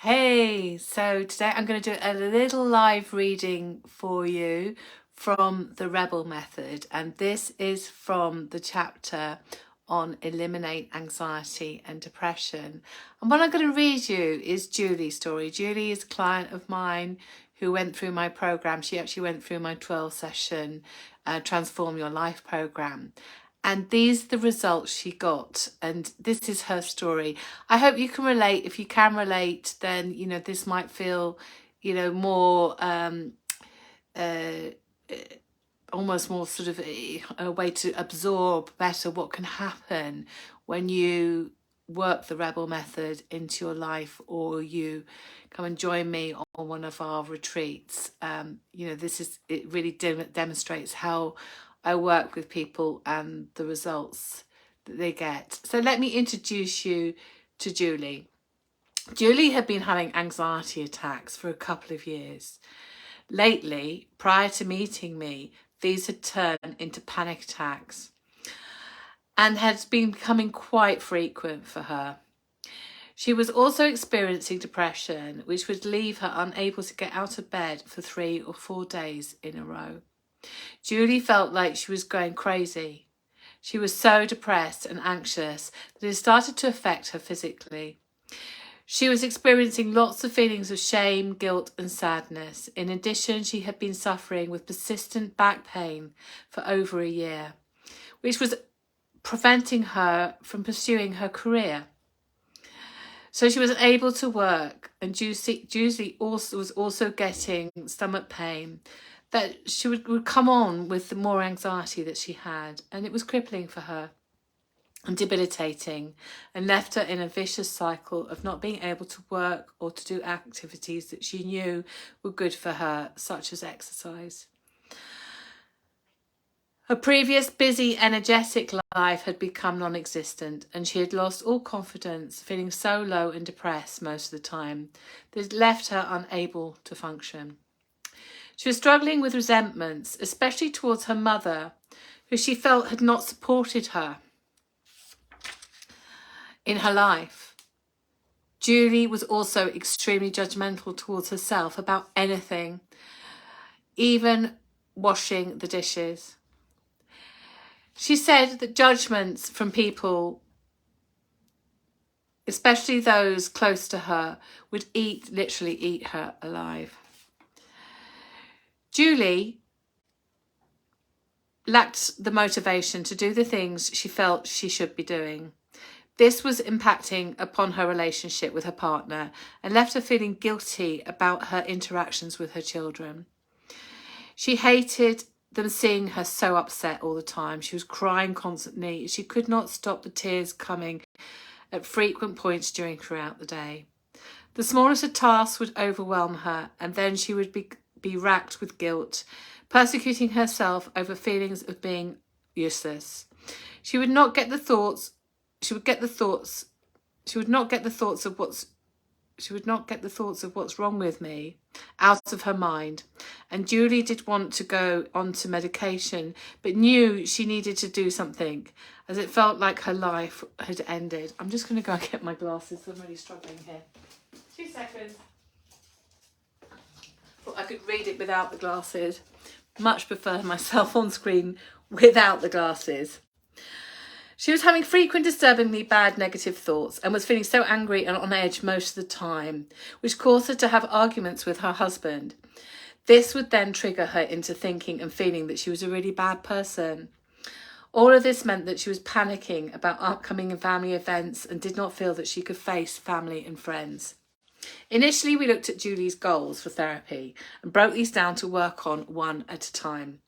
Hey, so today I'm going to do a little live reading for you from the Rebel Method, and this is from the chapter on eliminate anxiety and depression. And what I'm going to read you is Julie's story. Julie is a client of mine who went through my program. She actually went through my 12-session Transform Your Life program. And these are the results she got. And this is her story. I hope you can relate. If you can relate, then, this might feel, more, almost more sort of a way to absorb better what can happen when you work the Rebel Method into your life, or you come and join me on one of our retreats. It really demonstrates how I work with people and the results that they get. So let me introduce you to Julie. Julie had been having anxiety attacks for a couple of years. Lately, prior to meeting me, these had turned into panic attacks and had been becoming quite frequent for her. She was also experiencing depression, which would leave her unable to get out of bed for 3 or 4 days in a row. Julie felt like she was going crazy. She was so depressed and anxious that it started to affect her physically. She was experiencing lots of feelings of shame, guilt, and sadness. In addition, she had been suffering with persistent back pain for over a year, which was preventing her from pursuing her career. So she was able to work, and Julie also was also getting stomach pain that she would come on with the more anxiety that she had, and it was crippling for her and debilitating, and left her in a vicious cycle of not being able to work or to do activities that she knew were good for her, such as exercise. Her previous busy, energetic life had become non-existent, and she had lost all confidence, feeling so low and depressed most of the time that it left her unable to function. She was struggling with resentments, especially towards her mother, who she felt had not supported her in her life. Julie was also extremely judgmental towards herself about anything, even washing the dishes. She said that judgments from people, especially those close to her, would literally eat her alive. Julie lacked the motivation to do the things she felt she should be doing. This was impacting upon her relationship with her partner and left her feeling guilty about her interactions with her children. She hated them seeing her so upset all the time. She was crying constantly. She could not stop the tears coming at frequent points throughout the day. The smallest of tasks would overwhelm her, and then she would be racked with guilt, persecuting herself over feelings of being useless. She would not get the thoughts of what's wrong with me out of her mind. And Julie did want to go on to medication, but knew she needed to do something, as it felt like her life had ended. I'm just going to go and get my glasses. I'm really struggling here. 2 seconds. Thought I could read it without the glasses. Much prefer myself on screen without the glasses. She was having frequent, disturbingly bad negative thoughts and was feeling so angry and on edge most of the time, which caused her to have arguments with her husband. This would then trigger her into thinking and feeling that she was a really bad person. All of this meant that she was panicking about upcoming family events and did not feel that she could face family and friends. Initially, we looked at Julie's goals for therapy and broke these down to work on one at a time.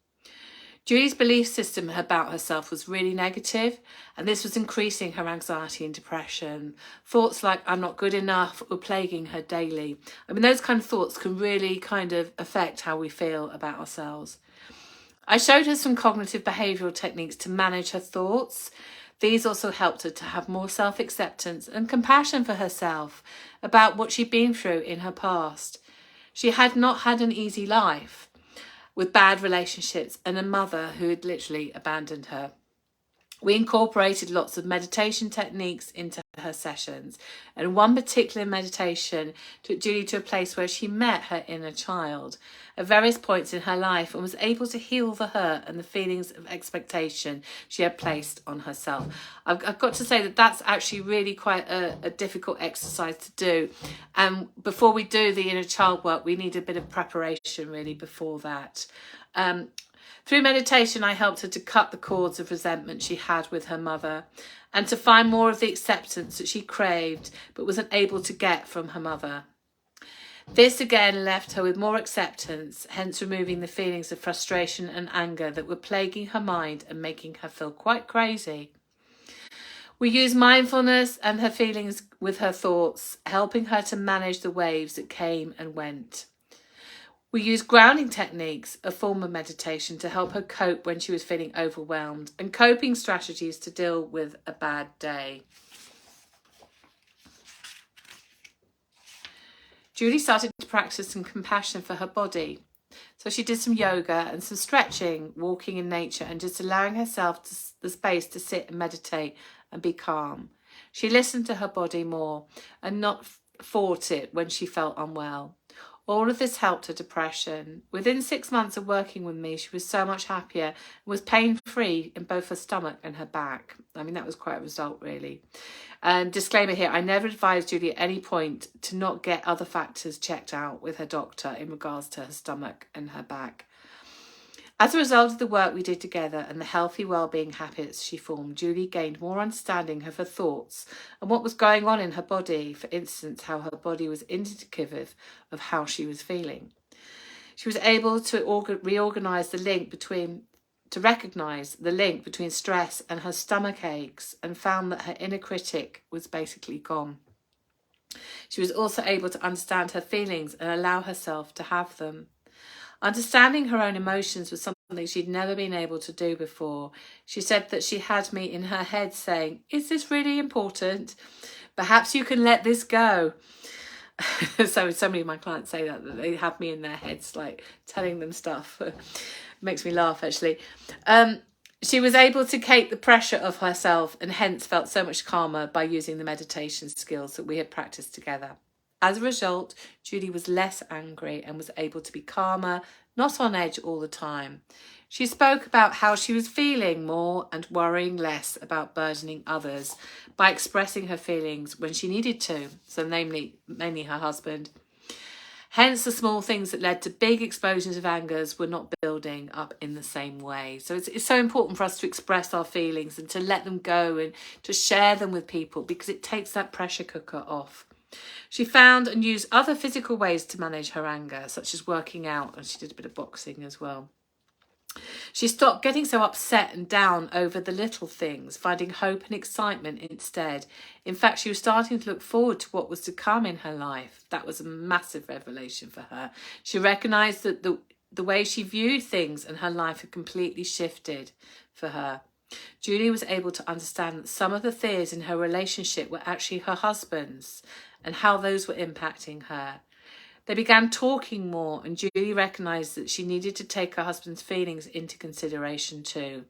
Julie's belief system about herself was really negative, and this was increasing her anxiety and depression. Thoughts like, I'm not good enough, were plaguing her daily. I mean, those kind of thoughts can really kind of affect how we feel about ourselves. I showed her some cognitive behavioural techniques to manage her thoughts. These also helped her to have more self-acceptance and compassion for herself about what she'd been through in her past. She had not had an easy life, with bad relationships and a mother who had literally abandoned her. We incorporated lots of meditation techniques into her sessions. And one particular meditation took Julie to a place where she met her inner child at various points in her life and was able to heal the hurt and the feelings of expectation she had placed on herself. I've got to say that that's actually really quite a difficult exercise to do. And before we do the inner child work, we need a bit of preparation really before that. Through meditation, I helped her to cut the cords of resentment she had with her mother and to find more of the acceptance that she craved but wasn't able to get from her mother. This again left her with more acceptance, hence removing the feelings of frustration and anger that were plaguing her mind and making her feel quite crazy. We use mindfulness and her feelings with her thoughts, helping her to manage the waves that came and went. We used grounding techniques, a form of meditation, to help her cope when she was feeling overwhelmed, and coping strategies to deal with a bad day. Julie started to practice some compassion for her body. So she did some yoga and some stretching, walking in nature, and just allowing herself the space to sit and meditate and be calm. She listened to her body more and not fought it when she felt unwell. All of this helped her depression. Within 6 months of working with me, she was so much happier and was pain-free in both her stomach and her back. I mean, that was quite a result, really. And disclaimer here, I never advised Julie at any point to not get other factors checked out with her doctor in regards to her stomach and her back. As a result of the work we did together and the healthy well-being habits she formed, Julie gained more understanding of her thoughts and what was going on in her body, for instance, how her body was indicative of how she was feeling. She was able to recognise the link between stress and her stomach aches and found that her inner critic was basically gone. She was also able to understand her feelings and allow herself to have them. Understanding her own emotions was something she'd never been able to do before. She said that she had me in her head saying, "Is this really important? Perhaps you can let this go." So many of my clients say that they have me in their heads, like telling them stuff. It makes me laugh, actually. She was able to take the pressure of herself and hence felt so much calmer by using the meditation skills that we had practiced together. As a result, Julie was less angry and was able to be calmer, not on edge all the time. She spoke about how she was feeling more and worrying less about burdening others by expressing her feelings when she needed to, so mainly her husband. Hence, the small things that led to big explosions of angers were not building up in the same way. So it's so important for us to express our feelings and to let them go and to share them with people because it takes that pressure cooker off. She found and used other physical ways to manage her anger, such as working out, and she did a bit of boxing as well. She stopped getting so upset and down over the little things, finding hope and excitement instead. In fact, she was starting to look forward to what was to come in her life. That was a massive revelation for her. She recognised that the way she viewed things and her life had completely shifted for her. Julie was able to understand that some of the fears in her relationship were actually her husband's and how those were impacting her. They began talking more, and Julie recognised that she needed to take her husband's feelings into consideration too,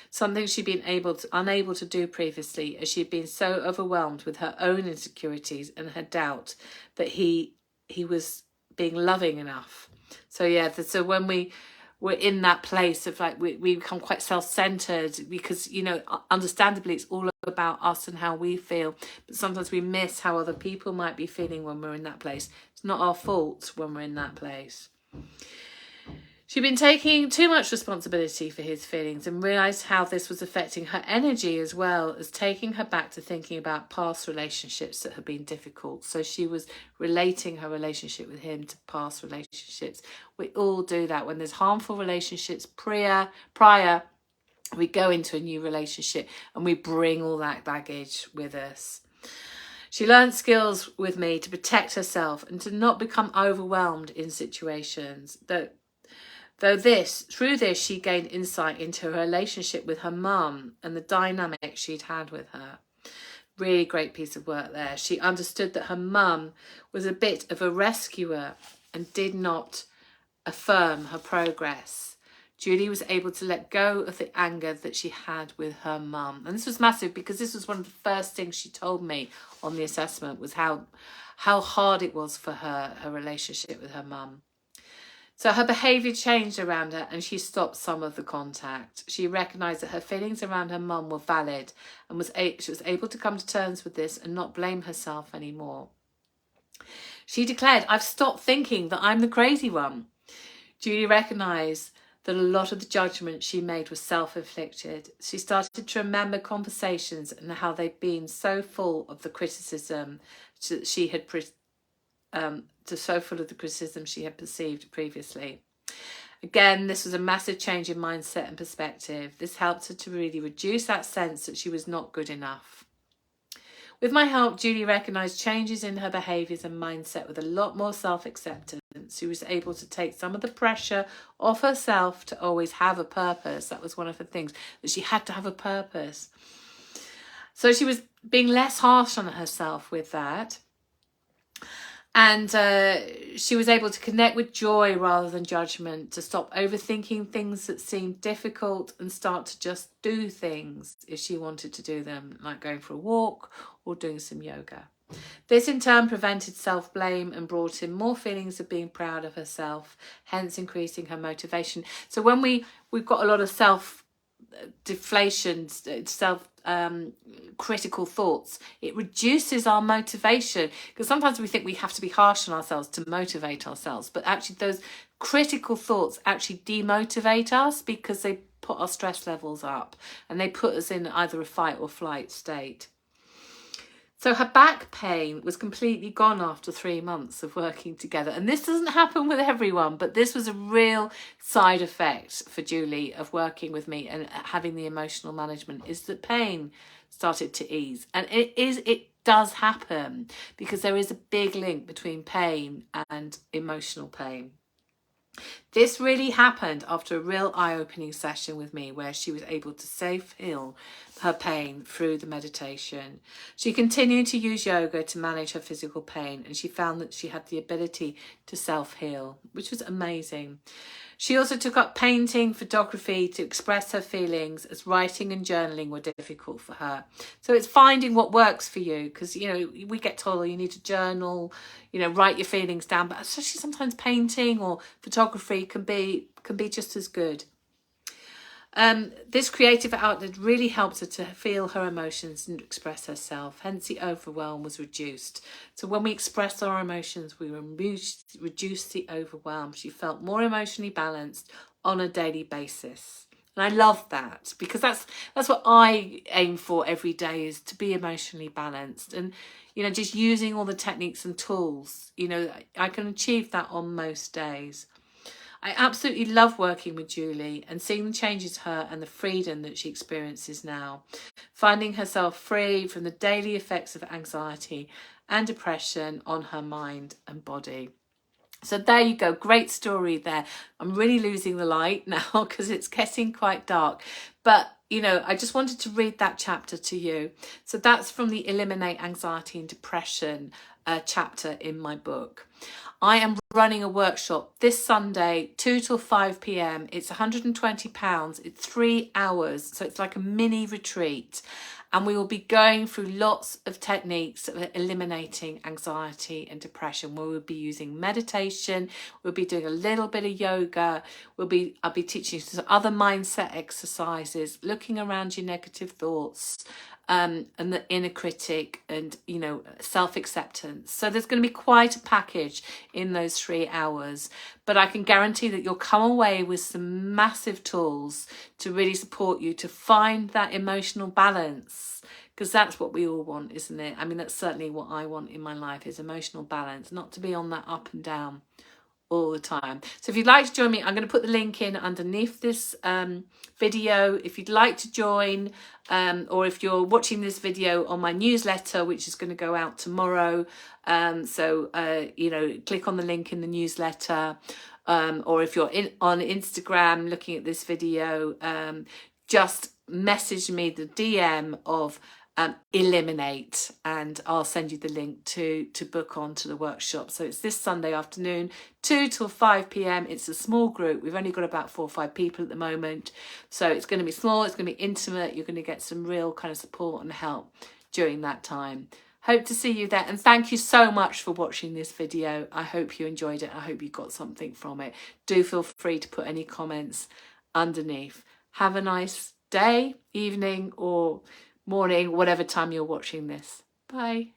something she'd been unable to do previously, as she'd been so overwhelmed with her own insecurities and her doubt that he was being loving enough. So so when we're in that place of like we become quite self-centered because, you know, understandably it's all about us and how we feel, but sometimes we miss how other people might be feeling when we're in that place. It's not our fault when we're in that place. She'd been taking too much responsibility for his feelings and realised how this was affecting her energy as well as taking her back to thinking about past relationships that had been difficult. So she was relating her relationship with him to past relationships. We all do that. When there's harmful relationships prior, we go into a new relationship and we bring all that baggage with us. She learned skills with me to protect herself and to not become overwhelmed in situations. Through this, she gained insight into her relationship with her mum and the dynamic she'd had with her. Really great piece of work there. She understood that her mum was a bit of a rescuer and did not affirm her progress. Julie was able to let go of the anger that she had with her mum. And this was massive because this was one of the first things she told me on the assessment, was how hard it was for her relationship with her mum. So her behaviour changed around her and she stopped some of the contact. She recognised that her feelings around her mum were valid and she was able to come to terms with this and not blame herself anymore. She declared, "I've stopped thinking that I'm the crazy one." Julie recognised that a lot of the judgment she made was self-inflicted. She started to remember conversations and how they'd been so full of the criticism she had perceived previously. Again, this was a massive change in mindset and perspective. This helped her to really reduce that sense that she was not good enough. With my help, Julie recognised changes in her behaviours and mindset with a lot more self-acceptance. She was able to take some of the pressure off herself to always have a purpose. That was one of the things, that she had to have a purpose. So she was being less harsh on herself with that. And she was able to connect with joy rather than judgment, to stop overthinking things that seemed difficult and start to just do things if she wanted to do them, like going for a walk or doing some yoga. This in turn prevented self-blame and brought in more feelings of being proud of herself, hence increasing her motivation. So when we've got a lot of self-deflation, critical thoughts, it reduces our motivation, because sometimes we think we have to be harsh on ourselves to motivate ourselves, but actually those critical thoughts actually demotivate us because they put our stress levels up and they put us in either a fight or flight state. So her back pain was completely gone after 3 months of working together. And this doesn't happen with everyone, but this was a real side effect for Julie of working with me and having the emotional management, is that pain started to ease. And it does happen because there is a big link between pain and emotional pain. This really happened after a real eye-opening session with me, where she was able to self-heal her pain through the meditation. She continued to use yoga to manage her physical pain, and she found that she had the ability to self-heal, which was amazing. She also took up painting, photography to express her feelings, as writing and journaling were difficult for her. So it's finding what works for you, because, you know, we get told you need to journal, you know, write your feelings down, but especially sometimes painting or photography can be just as good. This creative outlet really helped her to feel her emotions and express herself, hence the overwhelm was reduced. So when we express our emotions, we reduce the overwhelm. She felt more emotionally balanced on a daily basis. And I love that, because that's what I aim for every day, is to be emotionally balanced. And, you know, just using all the techniques and tools, you know, I can achieve that on most days. I absolutely love working with Julie and seeing the changes to her and the freedom that she experiences now, finding herself free from the daily effects of anxiety and depression on her mind and body. So there you go, great story there. I'm really losing the light now because it's getting quite dark. But, you know, I just wanted to read that chapter to you. So that's from the Eliminate Anxiety and Depression chapter in my book. I am running a workshop this Sunday, 2 till 5 p.m. It's £120. It's 3 hours. So it's like a mini retreat. And we will be going through lots of techniques of eliminating anxiety and depression. We'll be using meditation. We'll be doing a little bit of yoga. I'll be teaching you some other mindset exercises, looking around your negative thoughts, and the inner critic, and, you know, self-acceptance. So there's going to be quite a package in those 3 hours, but I can guarantee that you'll come away with some massive tools to really support you to find that emotional balance, because that's what we all want, isn't it? I mean, that's certainly what I want in my life, is emotional balance, not to be on that up and down all the time. So if you'd like to join me, I'm going to put the link in underneath this video. If you'd like to join, or if you're watching this video on my newsletter, which is going to go out tomorrow, you know, click on the link in the newsletter, or if you're on Instagram looking at this video, just message me the DM of eliminate, and I'll send you the link to book on to the workshop. So it's this Sunday afternoon, 2 till 5 p.m. It's a small group. We've only got about 4 or 5 people at the moment, so it's going to be small, it's going to be intimate. You're going to get some real kind of support and help during that time. Hope to see you there, and thank you so much for watching this video. I hope you enjoyed it. I hope you got something from it. Do feel free to put any comments underneath. Have a nice day, evening, or morning, whatever time you're watching this. Bye.